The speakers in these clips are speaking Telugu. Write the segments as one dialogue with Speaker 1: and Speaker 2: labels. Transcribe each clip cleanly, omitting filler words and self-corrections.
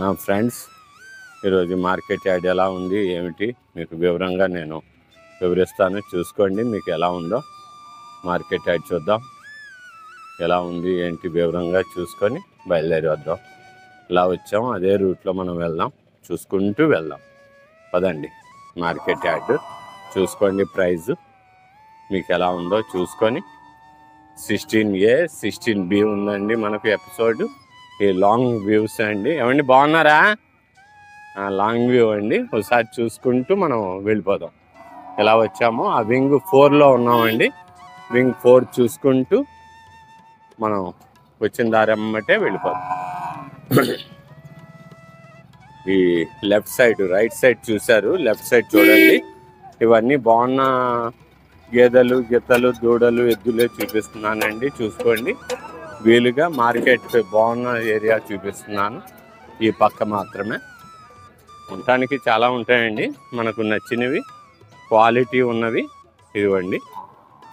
Speaker 1: నా ఫ్రెండ్స్, ఈరోజు మార్కెట్ యార్డ్ ఎలా ఉంది ఏమిటి మీకు వివరంగా నేను వివరిస్తాను. చూసుకోండి, మీకు ఎలా ఉందో మార్కెట్ యార్డ్ చూద్దాం. ఎలా ఉంది ఏంటి వివరంగా చూసుకొని బయలుదేరి వద్దాం. ఇలా వచ్చాము, అదే రూట్లో మనం వెళ్దాం, చూసుకుంటూ వెళ్దాం. పదండి. మార్కెట్ యార్డ్ చూసుకోండి, ప్రైజు మీకు ఎలా ఉందో చూసుకొని. 16A 16B ఉందండి మనకు ఎపిసోడ్. ఈ లాంగ్ వ్యూస్ అండి. ఏమండి బాగున్నారా? లాంగ్ వ్యూ అండి. ఒకసారి చూసుకుంటూ మనం వెళ్ళిపోదాం. ఎలా వచ్చామో ఆ వింగ్ 4లో ఉన్నామండి. వింగ్ 4 చూసుకుంటూ మనం వచ్చిన దారి అమ్మటే వెళ్ళిపోదాం. ఈ లెఫ్ట్ సైడ్, రైట్ సైడ్ చూశారు, లెఫ్ట్ సైడ్ చూడండి. ఇవన్నీ బాగున్న గేదెలు, గిత్తలు, దూడలు, ఎద్దులే చూపిస్తున్నానండి. చూసుకోండి వీలుగా. మార్కెట్ బాగున్న ఏరియా చూపిస్తున్నాను. ఈ పక్క మాత్రమే. ఉండటానికి చాలా ఉంటాయండి, మనకు నచ్చినవి, క్వాలిటీ ఉన్నవి ఇవ్వండి.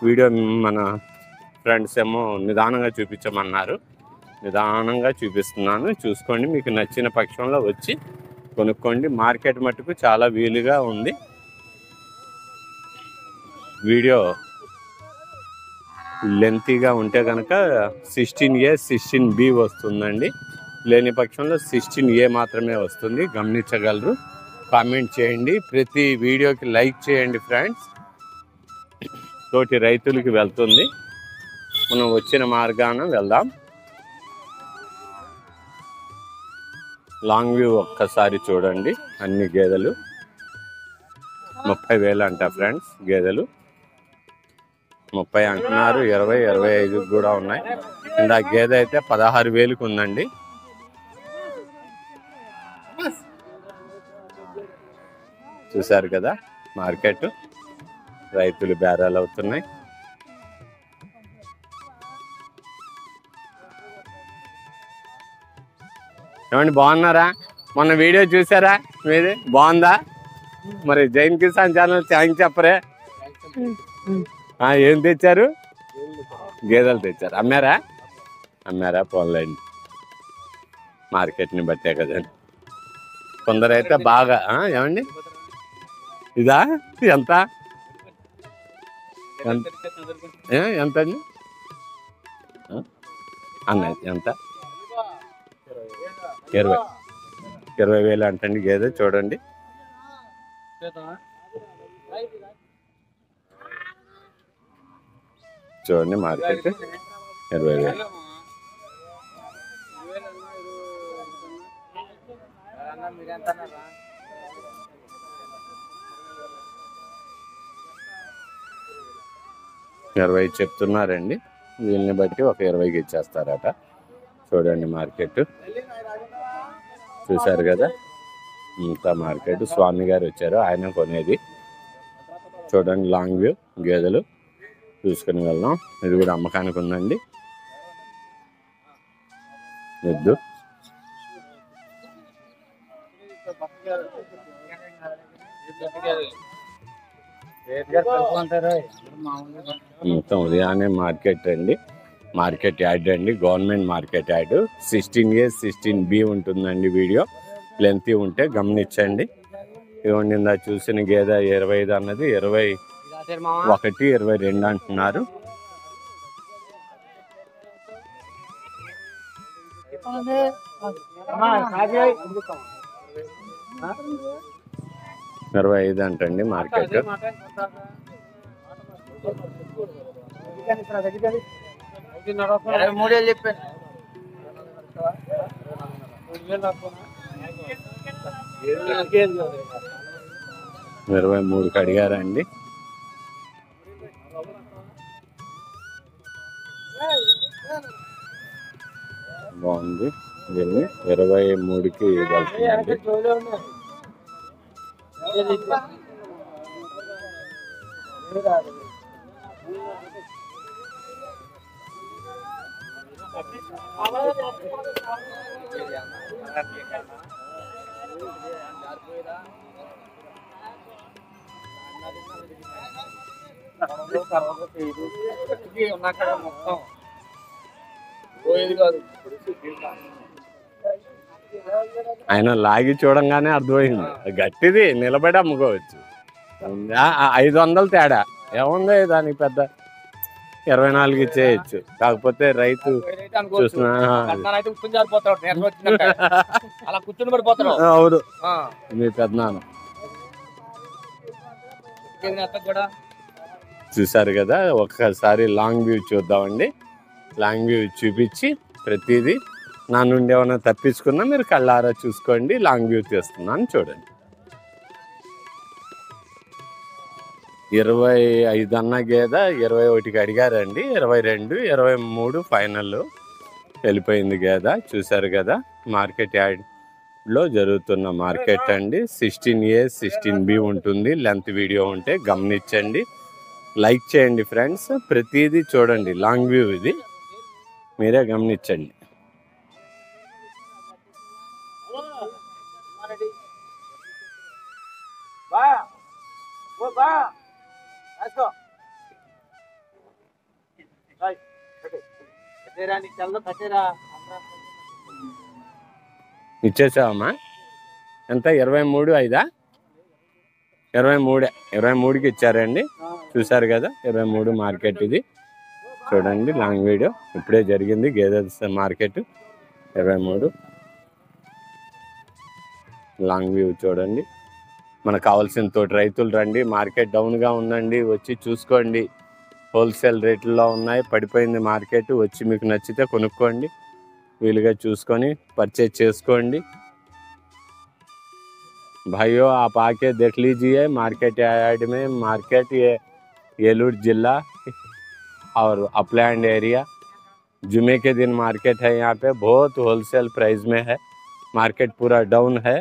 Speaker 1: వీడియో మన ఫ్రెండ్స్ ఏమో నిదానంగా చూపించమన్నారు, నిదానంగా చూపిస్తున్నాను. చూసుకోండి, మీకు నచ్చిన పక్షంలో వచ్చి కొనుక్కోండి. మార్కెట్ మట్టుకు చాలా వీలుగా ఉంది. వీడియో లెంతీగా ఉంటే కనుక 16A 16B వస్తుందండి. లేని పక్షంలో 16A మాత్రమే వస్తుంది. గమనించగలరు. కామెంట్ చేయండి, ప్రతి వీడియోకి లైక్ చేయండి ఫ్రెండ్స్. తోటి రైతులకి వెళ్తుంది. మనం వచ్చిన మార్గాన వెళ్దాం. లాంగ్ వ్యూ ఒక్కసారి చూడండి. అన్ని గేదెలు 30,000 అంట ఫ్రెండ్స్. గేదెలు 30 అంటున్నారు, 20, 25 కూడా ఉన్నాయి. ఇందా గేదె అయితే 16,000కి ఉందండి. చూశారు కదా మార్కెట్. రైతులు బేరాలు అవుతున్నాయి. ఏమండి బాగున్నారా? మొన్న వీడియో చూసారా మీది? బాగుందా? మరి జైన్ కిసాన్ ఛానల్ థ్యాంక్స్ చెప్పరే. ఏం తెచ్చారు? గేదెలు తెచ్చారు. అమ్మారా? పోన్లేండి, మార్కెట్ని బట్టే కదండి. కొందరైతే బాగా ఏమండి ఇదా ఎంత ఎంతండి అన్నది? ఎంత? 20,000 అంటండి గేదె. చూడండి, మార్కెట్ 20,000. ఇరవై చెప్తున్నారండి. వీళ్ళని బట్టి ఒక 20కి ఇచ్చేస్తారట. చూడండి మార్కెట్. చూశారు కదా ఇంత మార్కెట్. స్వామి గారు వచ్చారు, ఆయన కొనేది. చూడండి లాంగ్ వ్యూ. గేదెలు చూసుకుని వెళ్దాం. ఇది కూడా అమ్మకానికి ఉందండి. ఎద్దు మొత్తం ఉదయాన్నే మార్కెట్ అండి. మార్కెట్ యార్డ్ అండి, government market yard. 16A 16B ఉంటుందండి. వీడియో లెంతీ ఉంటే గమనించండి. ఇవ్వండి, ఇందా చూసిన గేదె 25 అన్నది 21, 22 అంటున్నారు. $25 అంటండి మార్కెట్. $23కి అడిగారండి. బాగుంది. దీన్ని 23కి వెళ్తుందండి. ఆయన లాగి చూడంగానే అర్థమైంది గట్టిది, నిలబడి అమ్ముకోవచ్చు. 500 తేడా ఏముంది దానికి పెద్ద, 24 ఇచ్చేయచ్చు. కాకపోతే రైతు చూసిన అవును మీ పెద్దనాన్న చూసారు కదా. ఒక్కసారి లాంగ్ వ్యూ చూద్దామండి. లాంగ్ వ్యూ చూపించి ప్రతిదీ నా నుండి ఏమైనా తప్పించుకున్నా మీరు కళ్ళారా చూసుకోండి. లాంగ్ వ్యూ తీస్తున్నాను చూడండి. 25 అన్న గేదె 21కి అడిగారండి. 22, 23 ఫైనల్ వెళ్ళిపోయింది గేదె. చూసారు కదా మార్కెట్ యార్డ్లో జరుగుతున్న మార్కెట్ అండి. 16A 16B ఉంటుంది. లెంత్ వీడియో ఉంటే గమనించండి, లైక్ చేయండి ఫ్రెండ్స్. ప్రతిదీ చూడండి, లాంగ్ వ్యూ ఇది మీరే గమనించండి. ఇచ్చేసావమ్మా? ఎంత? 23.5? 23కి ఇచ్చారండి. చూసారు కదా 23 మార్కెట్ ఇది చూడండి. లాంగ్ వీడియో ఇప్పుడే జరిగింది గేదె మార్కెట్. 23 లాంగ్ వ్యూ చూడండి. మనకు కావాల్సిన తోటి రైతులు రండి. మార్కెట్ డౌన్గా ఉందండి, వచ్చి చూసుకోండి. హోల్సేల్ రేట్లలో ఉన్నాయి. పడిపోయింది మార్కెట్. వచ్చి మీకు నచ్చితే కొనుక్కోండి, వీలుగా చూసుకొని పర్చేజ్ చేసుకోండి. भाइयों आप आके देख लीजिए मार्केट यार्ड में। मार्केट ये येलूर जिला और अपलैंड एरिया। जुमे के दिन मार्केट है यहाँ पे, बहुत होलसेल प्राइस में है। मार्केट पूरा डाउन है।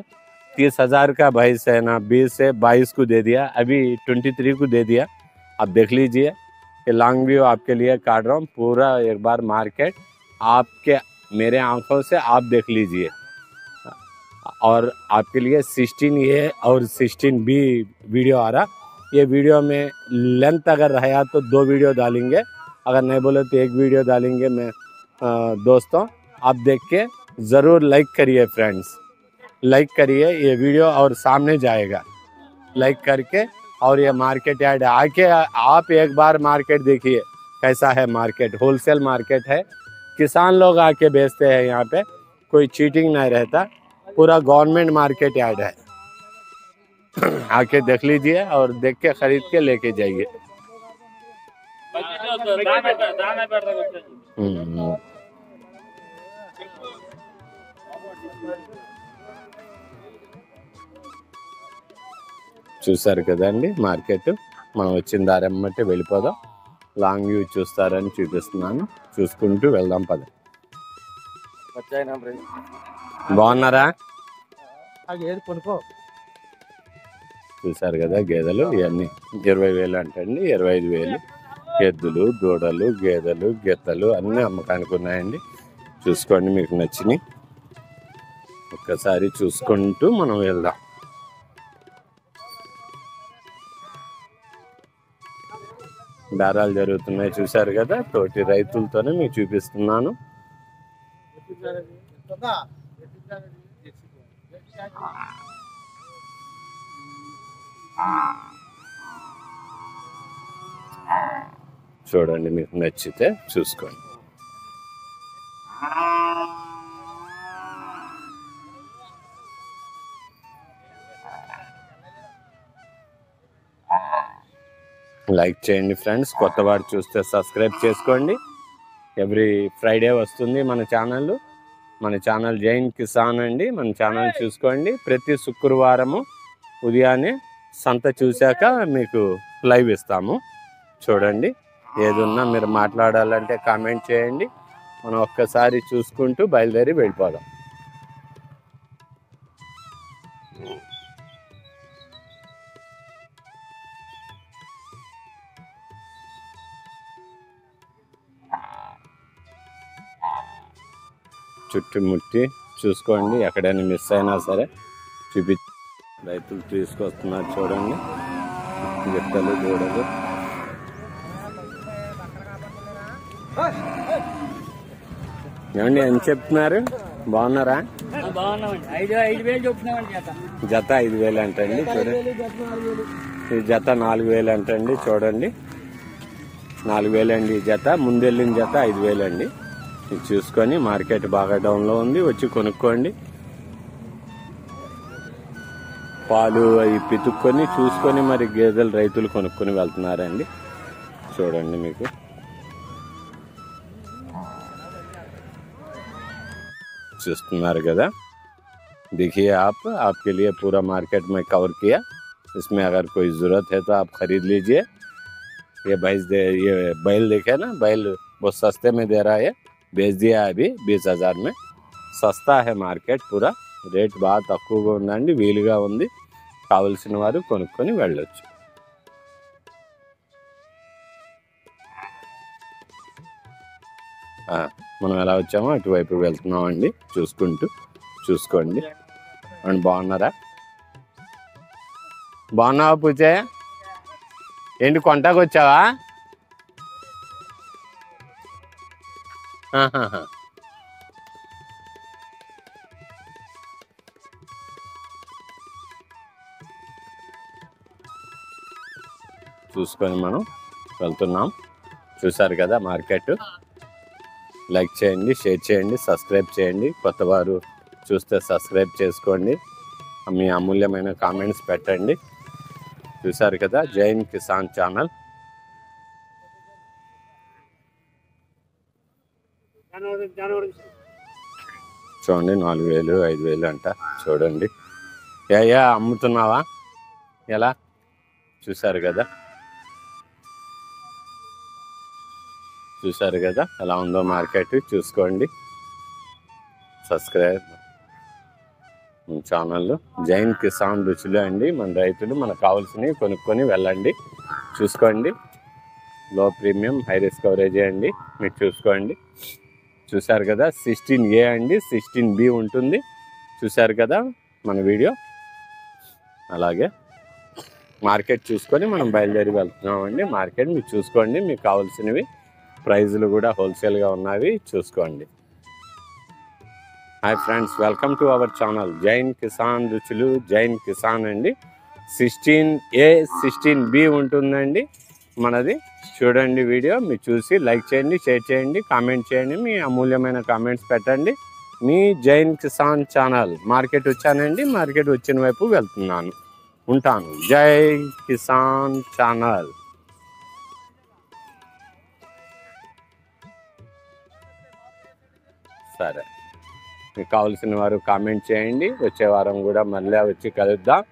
Speaker 1: 30,000 का भैंस है ना, 20 से 22 को दे दिया, अभी 23 को दे दिया। आप देख लीजिए, ये लॉन्ग व्यू आपके लिए काट रहा हूँ पूरा। एक बार मार्केट आपके मेरे आंखों से आप देख लीजिए। और आपके लिए 16A और 16B वीडियो आ रहा। ये वीडियो में लेंथ अगर रहा तो 2 वीडियो डालेंगे, अगर नहीं बोले तो 1 वीडियो डालेंगे। मैं दोस्तों आप देख के ज़रूर लाइक करिए फ्रेंड्स, लाइक करिए ये वीडियो और सामने जाएगा। लाइक करके और ये मार्केट यार्ड आके आप एक बार मार्केट देखिए कैसा है। मार्केट होलसेल मार्केट है, किसान लोग आके बेचते हैं यहाँ पे, कोई चीटिंग नहीं रहता। पूरा गवर्नमेंट मार्केट यार्ड है। आके देख लीजिए और देख के खरीद के लेके जाइए। చూసారు కదండి మార్కెట్. మనం వచ్చిన దారి అమ్మటే వెళ్ళిపోదాం. లాంగ్ వ్యూ చూస్తారని చూపిస్తున్నాను, చూసుకుంటూ వెళ్దాం పద. బాగున్నారా? చూసారు కదా గేదెలు ఇవన్నీ 20,000 అంటండి, 25,000. ఎద్దులు, దూడలు, గేదెలు, గెత్తలు అన్నీ అమ్మకానికి ఉన్నాయండి. చూసుకోండి, మీకు నచ్చినాయి ఒక్కసారి చూసుకుంటూ మనం వెళ్దాం. బేరాలు జరుగుతున్నాయి చూసారు కదా. తోటి రైతులతోనే మీకు చూపిస్తున్నాను. చూడండి, మీకు నచ్చితే చూసుకోండి. లైక్ చేయండి ఫ్రెండ్స్. కొత్త వారు చూస్తే సబ్స్క్రైబ్ చేసుకోండి. ఎవ్రీ ఫ్రైడే వస్తుంది మన ఛానల్. మన ఛానల్ జైన్ కిసాన్ అండి. మన ఛానల్ చూసుకోండి. ప్రతి శుక్రవారము ఉదయాన్నే సంత చూశాక మీకు లైవ్ ఇస్తాము. చూడండి, ఏదున్నా మీరు మాట్లాడాలంటే కామెంట్ చేయండి. మనం ఒక్కసారి చూసుకుంటూ బయలుదేరి వెళ్ళిపోదాం. చుట్టుముట్టి చూసుకోండి, ఎక్కడైనా మిస్ అయినా సరే చూపి. రైతులు తీసుకొస్తున్నారు చూడండి, గిట్టలు, దూడలు. ఏమండి ఏం చెప్తున్నారు? బాగున్నారా? జత 5,000 అంటండి. చూడండి, ఈ జత 4,000 అంటండి. చూడండి, 4,000 అండి ఈ జత. ముందెళ్ళిన జత 5,000 అండి. ఇది చూసుకొని మార్కెట్ బాగా డౌన్లో ఉంది, వచ్చి కొనుక్కోండి. పాలు అవి పితుక్కొని చూసుకొని మరి గేదెలు రైతులు కొనుక్కొని వెళ్తున్నారండి. చూడండి, మీకు చూస్తున్నారు కదా. देखिए आप, आपके लिए पूरा मार्केट में कवर किया. इसमें अगर कोई ज़रूरत है तो आप खरीद लीजिए. ये ये बैल देखे ना, बैल बहुत सस्ते में दे रहा है. बेच दिया अभी 20,000 में. सस्ता है मार्केट पूरा. రేట్ బాగా తక్కువగా ఉందండి, వీలుగా ఉంది. కావలసిన వారు కొనుక్కొని వెళ్ళొచ్చు. మనం ఎలా వచ్చామో అటువైపు వెళ్తున్నామండి. చూసుకోండి. అండ్ బాగున్నారా? బాగున్నావా పూజయ్య? ఏంటి కొంటాకు వచ్చావా? చూసుకొని మనం వెళ్తున్నాం. చూసారు కదా మార్కెట్. లైక్ చేయండి, షేర్ చేయండి, సబ్స్క్రైబ్ చేయండి. కొత్త వారు చూస్తే సబ్స్క్రైబ్ చేసుకోండి. మీ అమూల్యమైన కామెంట్స్ పెట్టండి. చూసారు కదా జైన్ కిసాన్ ఛానల్. చూడండి, 4,000 5,000 అంట. చూడండి, అమ్ముతున్నావా? ఎలా? చూసారు కదా ఎలా ఉందో మార్కెట్. చూసుకోండి, సబ్స్క్రైబ్ ఛానల్. జైన్ కిసాన్ రుచులు అండి. మన రైతులు మనకు కావాల్సినవి కొనుక్కొని వెళ్ళండి. చూసుకోండి, లో ప్రీమియం హై రిస్క్ కవరేజ్ అండి. మీరు చూసుకోండి. చూసారు కదా 16A అండి, 16B ఉంటుంది. చూసారు కదా మన వీడియో. అలాగే మార్కెట్ చూసుకొని మనం బయలుదేరి వెళ్తున్నామండి. మార్కెట్ మీరు చూసుకోండి, మీకు కావాల్సినవి. ప్రైజులు కూడా హోల్సేల్గా ఉన్నవి, చూసుకోండి. Hi friends, welcome to our channel Jain Kisan రుచులు. జైన్ కిసాన్ అండి. 16A 16B ఉంటుందండి మనది. చూడండి వీడియో. మీరు చూసి లైక్ చేయండి, షేర్ చేయండి, కామెంట్ చేయండి. మీ అమూల్యమైన కామెంట్స్ పెట్టండి. మీ జైన్ కిసాన్ ఛానల్. మార్కెట్ వచ్చానండి, మార్కెట్ వచ్చిన వైపు వెళ్తున్నాను. ఉంటాను. జై కిసాన్ ఛానల్. సరే, మీకు కావాల్సిన వారు కామెంట్ చేయండి. వచ్చే వారం కూడా మళ్ళీ వచ్చి కలుద్దాం.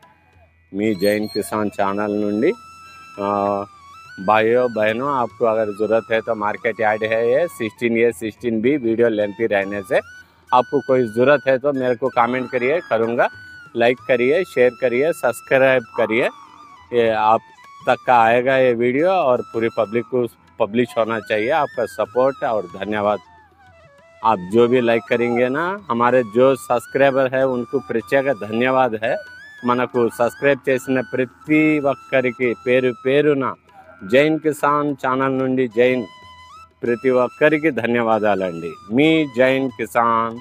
Speaker 1: మీ జైన్ కిసాన్ ఛానల్ నుండి. भाइयों बहनों, आपको अगर ज़रूरत है तो मार्केट यार्ड है ये 16A 16B. वीडियो लेंथी रहने से आपको कोई ज़रूरत है तो मेरे को कमेंट करिए, करूँगा. लाइक करिए, शेयर करिए, सब्सक्राइब करिए. ये आप तक का आएगा ये वीडियो और पूरी पब्लिक को पब्लिश होना चाहिए. आपका सपोर्ट और धन्यवाद. आप जो भी लाइक करेंगे ना, हमारे जो सब्सक्राइबर है उनको प्रत्येक धन्यवाद है. మనకు సబ్స్క్రైబ్ చేసిన ప్రతి ఒక్కరికి పేరు పేరున జైన్ కిసాన్ ఛానల్ నుండి ప్రతి ఒక్కరికి ధన్యవాదాలండి. మీ జైన్ కిసాన్.